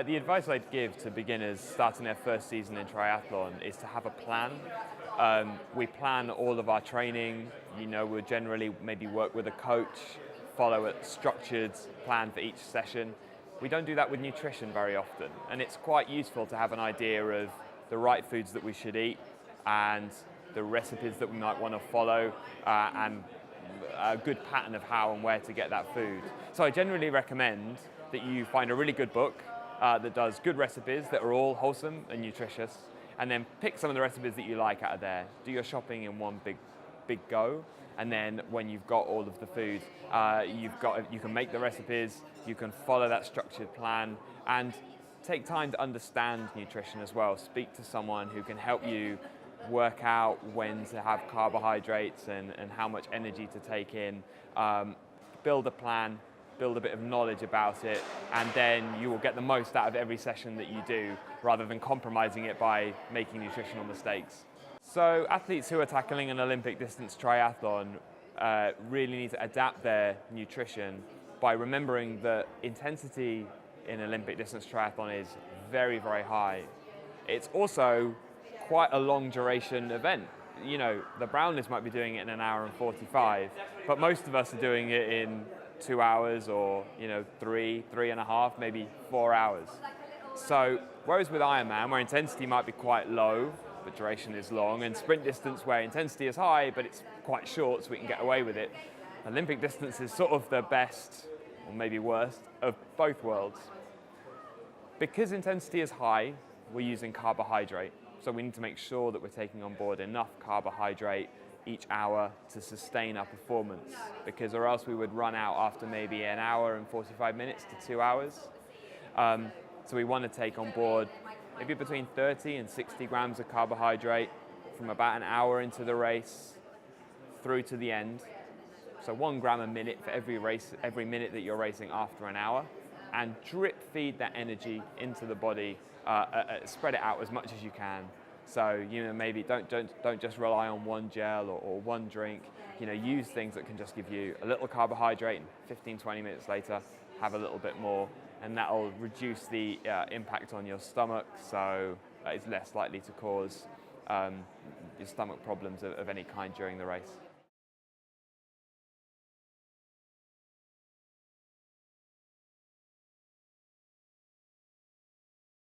The advice I'd give to beginners starting their first season in triathlon is to have a plan. We plan all of our training. We'll generally maybe work with a coach, follow a structured plan for each session. We don't do that with nutrition very often, and it's quite useful to have an idea of the right foods that we should eat and the recipes that we might want to follow, and a good pattern of how and where to get that food. So I generally recommend that you find a really good book that does good recipes that are all wholesome and nutritious, and then pick some of the recipes that you like out of there. Do your shopping in one big go, and then when you've got all of the food, you can make the recipes, you can follow that structured plan, and take time to understand nutrition as well. Speak to someone who can help you work out when to have carbohydrates and how much energy to take in. Build a plan, build a bit of knowledge about it, and then you will get the most out of every session that you do, rather than compromising it by making nutritional mistakes. So athletes who are tackling an Olympic distance triathlon really need to adapt their nutrition by remembering that intensity in Olympic distance triathlon is very, very high. It's also quite a long duration event. The Brownleys might be doing it in an hour and 45, but most of us are doing it in 2 hours or, 3.5, maybe 4 hours. So, whereas with Ironman, where intensity might be quite low, but duration is long, and sprint distance where intensity is high, but it's quite short, so we can get away with it, Olympic distance is sort of the best, or maybe worst, of both worlds. Because intensity is high, we're using carbohydrate. So we need to make sure that we're taking on board enough carbohydrate each hour to sustain our performance, because or else we would run out after maybe an hour and 45 minutes to 2 hours. So we want to take on board maybe between 30 and 60 grams of carbohydrate from about an hour into the race through to the end. So 1 gram a minute for every minute that you're racing after an hour, and drip feed that energy into the body. Spread it out as much as you can. So maybe don't just rely on one gel or one drink. Use things that can just give you a little carbohydrate, and 15-20 minutes later have a little bit more, and that'll reduce the impact on your stomach, so it's less likely to cause your stomach problems of any kind during the race.